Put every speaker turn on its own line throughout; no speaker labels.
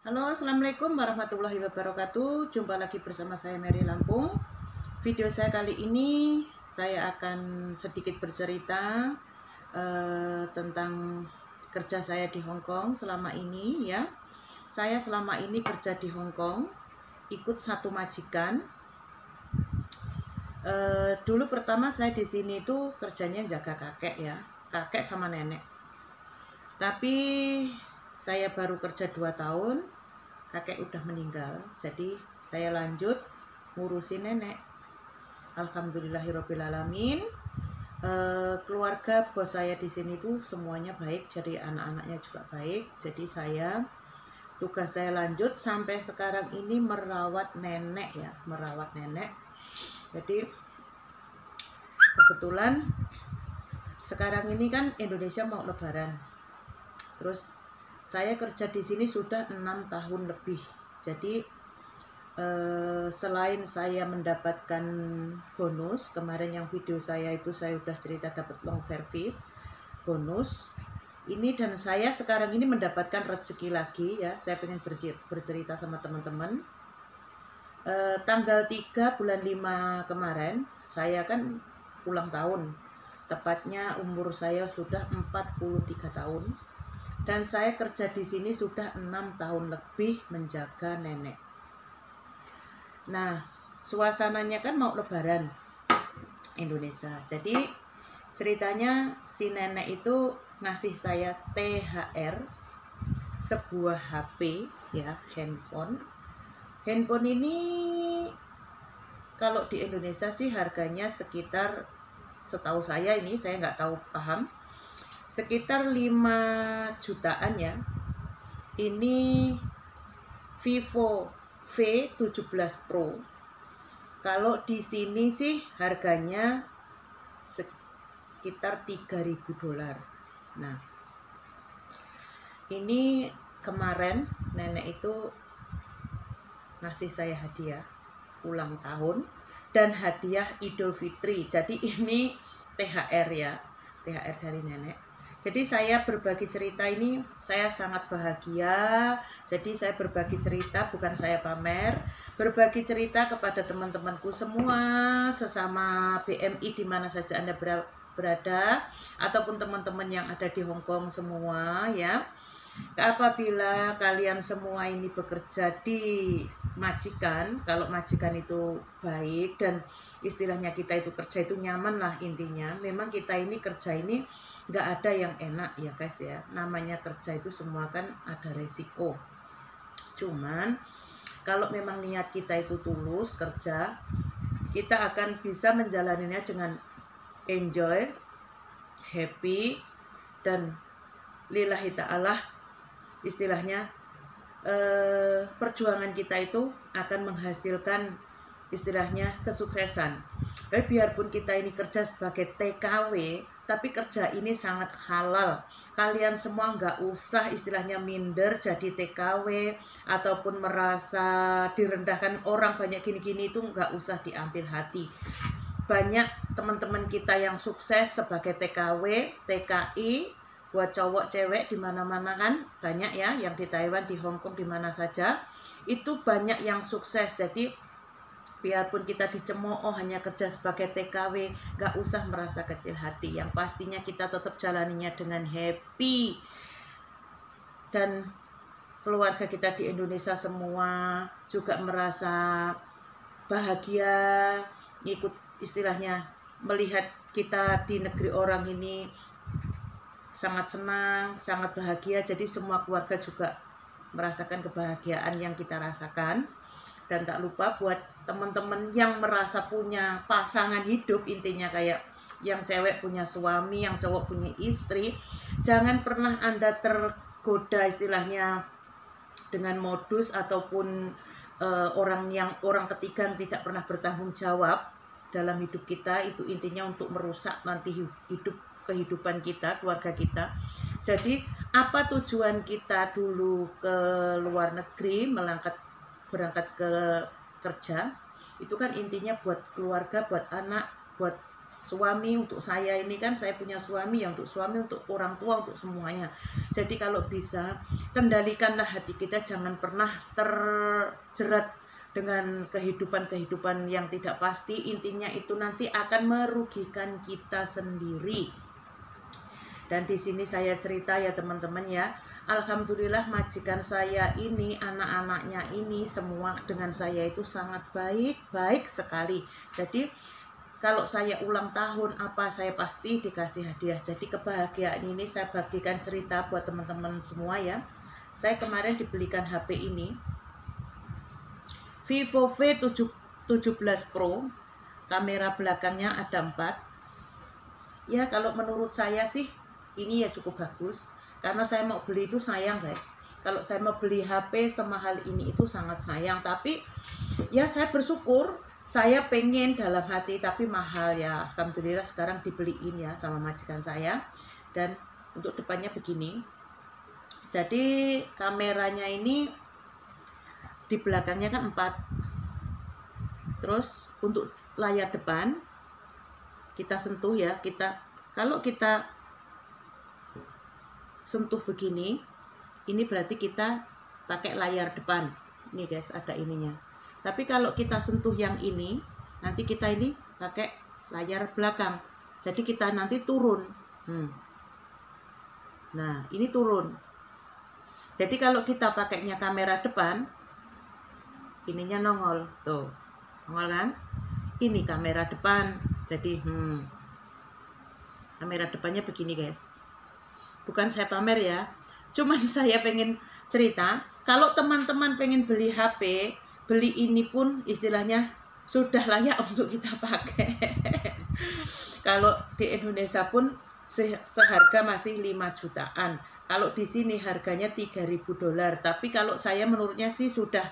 Halo, assalamualaikum warahmatullahi wabarakatuh. Jumpa lagi bersama saya Mary Lampung. Video saya kali ini saya akan sedikit bercerita tentang kerja saya di Hong Kong selama ini ya. Saya selama ini kerja di Hong Kong, ikut satu majikan. Dulu pertama saya di sini itu kerjanya jaga kakek ya, kakek sama nenek. Tapi saya baru kerja 2 tahun, kakek udah meninggal, jadi saya lanjut ngurusin nenek. Alhamdulillahirobbilalamin. Keluarga bos saya di sini tuh semuanya baik, jadi anak-anaknya juga baik. Jadi tugas saya lanjut sampai sekarang ini merawat nenek ya, merawat nenek. Jadi kebetulan sekarang ini kan Indonesia mau lebaran. Terus saya kerja di sini sudah 6 tahun lebih. Jadi selain saya mendapatkan bonus, kemarin yang video saya itu saya udah cerita dapat long service bonus. Ini dan saya sekarang ini mendapatkan rezeki lagi ya. Saya pengen bercerita sama teman-teman. Tanggal 3 bulan 5 kemarin saya kan ulang tahun. Tepatnya umur saya sudah 43 tahun. Dan saya kerja di sini sudah 6 tahun lebih menjaga nenek. Nah, suasananya kan mau lebaran Indonesia. Jadi ceritanya si nenek itu ngasih saya THR, sebuah HP ya, handphone. Handphone ini kalau di Indonesia sih harganya sekitar, setahu saya ini, saya nggak tahu paham, sekitar 5 jutaan ya. Ini Vivo V17 Pro. Kalau di sini sih harganya sekitar 3.000 dolar. Nah, ini kemarin nenek itu ngasih saya hadiah ulang tahun dan hadiah Idul Fitri. Jadi ini THR ya, THR dari nenek. Jadi saya berbagi cerita ini, saya sangat bahagia. Jadi saya berbagi cerita, bukan saya pamer. Berbagi cerita kepada teman-temanku semua, sesama BMI di mana saja Anda berada, ataupun teman-teman yang ada di Hong Kong semua ya. Apabila kalian semua ini bekerja di majikan, kalau majikan itu baik dan istilahnya kita itu kerja itu nyaman lah intinya. Memang kita ini kerja ini nggak ada yang enak ya guys ya. Namanya kerja itu semua kan ada resiko. Cuman kalau memang niat kita itu tulus kerja, kita akan bisa menjalaninya dengan enjoy, happy, dan lillahi ta'ala istilahnya perjuangan kita itu akan menghasilkan istilahnya kesuksesan. Tapi biarpun kita ini kerja sebagai TKW, tapi kerja ini sangat halal. Kalian semua nggak usah istilahnya minder jadi TKW ataupun merasa direndahkan orang banyak gini-gini, itu nggak usah diambil hati. Banyak teman-teman kita yang sukses sebagai TKW, TKI, buat cowok cewek di mana-mana kan banyak ya, yang di Taiwan, di Hong Kong, di mana saja itu banyak yang sukses. Jadi biarpun kita dicemooh hanya kerja sebagai TKW, gak usah merasa kecil hati. Yang pastinya kita tetap jalaninya dengan happy. Dan keluarga kita di Indonesia semua juga merasa bahagia, ikut istilahnya melihat kita di negeri orang ini sangat senang, sangat bahagia. Jadi semua keluarga juga merasakan kebahagiaan yang kita rasakan. Dan tak lupa buat teman-teman yang merasa punya pasangan hidup, intinya kayak yang cewek punya suami, yang cowok punya istri, jangan pernah Anda tergoda istilahnya dengan modus ataupun orang ketiga yang tidak pernah bertanggung jawab dalam hidup kita. Itu intinya untuk merusak nanti kehidupan kita, keluarga kita. Jadi apa tujuan kita dulu ke luar negeri, berangkat ke kerja, itu kan intinya buat keluarga, buat anak, buat suami, untuk saya ini kan saya punya suami ya, untuk suami, untuk orang tua, untuk semuanya. Jadi kalau bisa kendalikanlah hati kita, jangan pernah terjerat dengan kehidupan yang tidak pasti. Intinya itu nanti akan merugikan kita sendiri. Dan di sini saya cerita ya teman-teman ya, alhamdulillah majikan saya ini, anak-anaknya ini semua dengan saya itu sangat baik sekali. Jadi kalau saya ulang tahun apa, saya pasti dikasih hadiah. Jadi kebahagiaan ini saya bagikan cerita buat teman-teman semua ya. Saya kemarin dibelikan HP ini, Vivo V17 Pro, kamera belakangnya ada 4. Ya kalau menurut saya sih ini ya cukup bagus, karena saya mau beli itu sayang guys. Kalau saya mau beli HP semahal ini itu sangat sayang, tapi ya saya bersyukur, saya pengen dalam hati, tapi mahal ya. Alhamdulillah sekarang dibeliin ya sama majikan saya. Dan untuk depannya begini, jadi kameranya ini di belakangnya kan 4. Terus untuk layar depan kita sentuh ya, kalau kita sentuh begini, ini berarti kita pakai layar depan. Ini guys, ada ininya. Tapi kalau kita sentuh yang ini, nanti kita ini pakai layar belakang. Jadi kita nanti turun. Nah, ini turun. Jadi kalau kita pakainya kamera depan, ininya nongol. Tuh, nongol kan? Ini kamera depan. Jadi, kamera depannya begini guys. Bukan saya pamer ya, cuman saya pengen cerita. Kalau teman-teman pengen beli HP, beli ini pun istilahnya sudah layak untuk kita pakai. Kalau di Indonesia pun seharga masih 5 jutaan. Kalau di sini harganya $3.000. Tapi kalau saya menurutnya sih sudah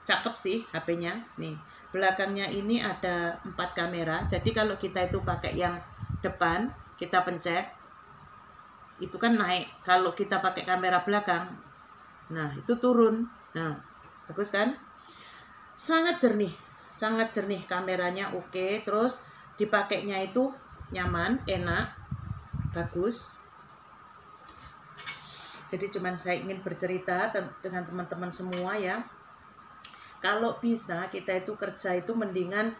cakep sih HP-nya. Nih, belakangnya ini ada 4 kamera. Jadi kalau kita itu pakai yang depan, kita pencet, itu kan naik. Kalau kita pakai kamera belakang, nah itu turun. Nah, bagus kan? Sangat jernih kameranya, oke. Terus dipakainya itu nyaman, enak, bagus. Jadi cuman saya ingin bercerita dengan teman-teman semua ya. Kalau bisa kita itu kerja itu mendingan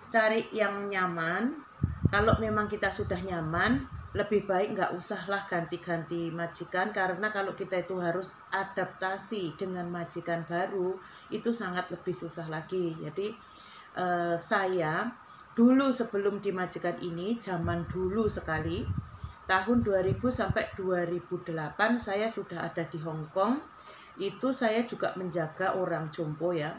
cari yang nyaman. Kalau memang kita sudah nyaman, lebih baik nggak usahlah ganti-ganti majikan, karena kalau kita itu harus adaptasi dengan majikan baru, itu sangat lebih susah lagi. Jadi saya dulu sebelum di majikan ini, zaman dulu sekali, tahun 2000 sampai 2008 saya sudah ada di Hong Kong. Itu saya juga menjaga orang jompo ya.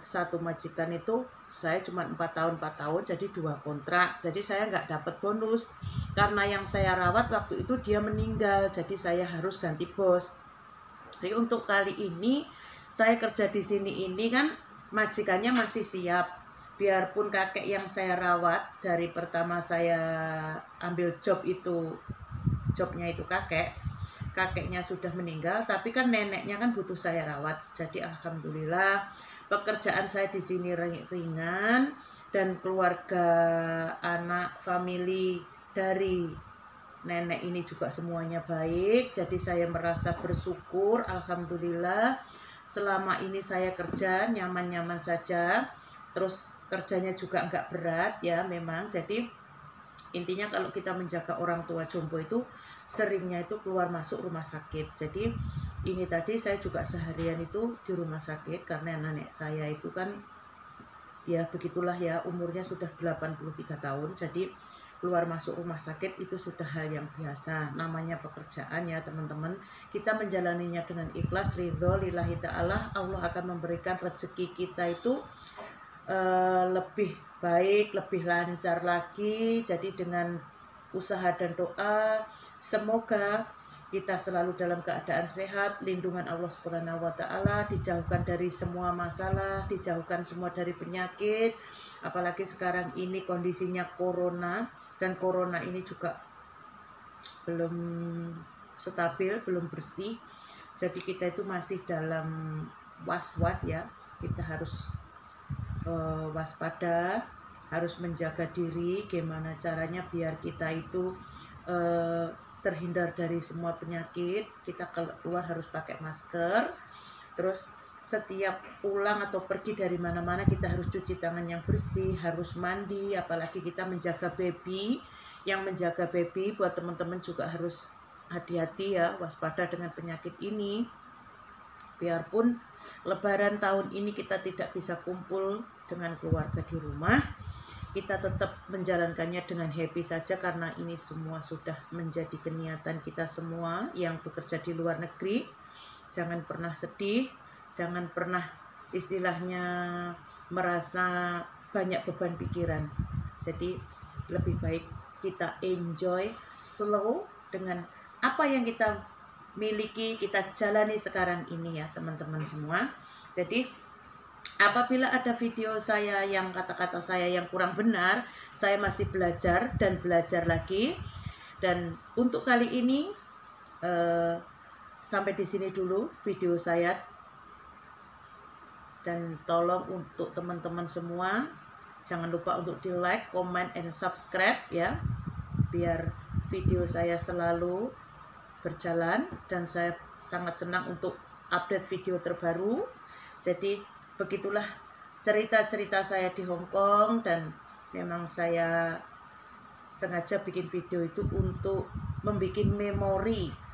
Satu majikan itu saya cuma 4 tahun, jadi 2 kontrak. Jadi saya nggak dapat bonus karena yang saya rawat waktu itu dia meninggal, jadi saya harus ganti bos. Jadi untuk kali ini saya kerja di sini ini kan majikannya masih siap, biarpun kakek yang saya rawat dari pertama saya ambil jobnya itu kakeknya sudah meninggal, tapi kan neneknya kan butuh saya rawat. Jadi alhamdulillah pekerjaan saya di sini ringan, dan keluarga, anak, family dari nenek ini juga semuanya baik. Jadi saya merasa bersyukur, alhamdulillah. Selama ini saya kerja nyaman-nyaman saja, terus kerjanya juga enggak berat ya memang. Jadi intinya kalau kita menjaga orang tua jompo itu seringnya itu keluar masuk rumah sakit. Jadi ini tadi saya juga seharian itu di rumah sakit karena nenek saya itu kan ya begitulah ya, umurnya sudah 83 tahun. Jadi keluar masuk rumah sakit itu sudah hal yang biasa. Namanya pekerjaan ya teman-teman. Kita menjalaninya dengan ikhlas, ridho lillahi ta'ala. Allah akan memberikan rezeki kita itu lebih baik, lebih lancar lagi. Jadi dengan usaha dan doa, semoga kita selalu dalam keadaan sehat, lindungan Allah Subhanahu wa taala, dijauhkan dari semua masalah, dijauhkan semua dari penyakit. Apalagi sekarang ini kondisinya corona, dan corona ini juga belum stabil, belum bersih. Jadi kita itu masih dalam was-was ya. Kita harus waspada, harus menjaga diri. Gimana caranya biar kita itu terhindar dari semua penyakit. Kita keluar harus pakai masker. Terus setiap pulang atau pergi dari mana-mana kita harus cuci tangan yang bersih, harus mandi. Apalagi kita menjaga baby. Yang menjaga baby, buat teman-teman juga harus hati-hati ya, waspada dengan penyakit ini. Biarpun Lebaran tahun ini kita tidak bisa kumpul dengan keluarga di rumah, kita tetap menjalankannya dengan happy saja, karena ini semua sudah menjadi keniatan kita semua yang bekerja di luar negeri. Jangan pernah sedih, jangan pernah istilahnya merasa banyak beban pikiran. Jadi lebih baik kita enjoy slow dengan apa yang kita miliki, kita jalani sekarang ini ya teman-teman semua. Jadi apabila ada video saya yang kata-kata saya yang kurang benar, saya masih belajar dan belajar lagi. Dan untuk kali ini sampai di sini dulu video saya. Dan tolong untuk teman-teman semua, jangan lupa untuk di like, comment, and subscribe ya, biar video saya selalu berjalan dan saya sangat senang untuk update video terbaru. Jadi begitulah cerita-cerita saya di Hong Kong, dan memang saya sengaja bikin video itu untuk membuat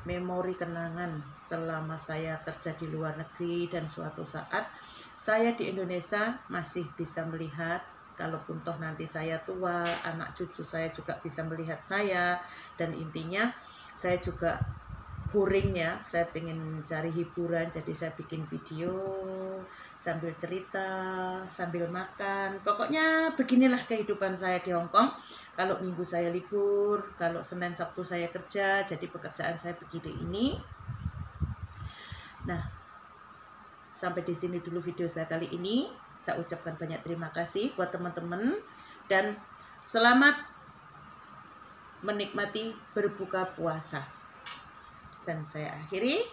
memori kenangan selama saya kerja di luar negeri, dan suatu saat saya di Indonesia masih bisa melihat, kalaupun toh nanti saya tua, anak cucu saya juga bisa melihat saya. Dan intinya saya juga boring ya, saya pengen cari hiburan, jadi saya bikin video sambil cerita, sambil makan. Pokoknya beginilah kehidupan saya di Hong Kong. Kalau minggu saya libur, kalau Senin Sabtu saya kerja, jadi pekerjaan saya begini ini. Nah, sampai di sini dulu video saya kali ini. Saya ucapkan banyak terima kasih buat teman-teman, dan selamat menikmati berbuka puasa. Dan saya akhiri.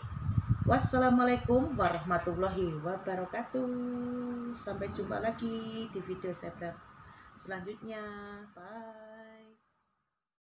Wassalamualaikum warahmatullahi wabarakatuh. Sampai jumpa lagi di video saya selanjutnya. Bye.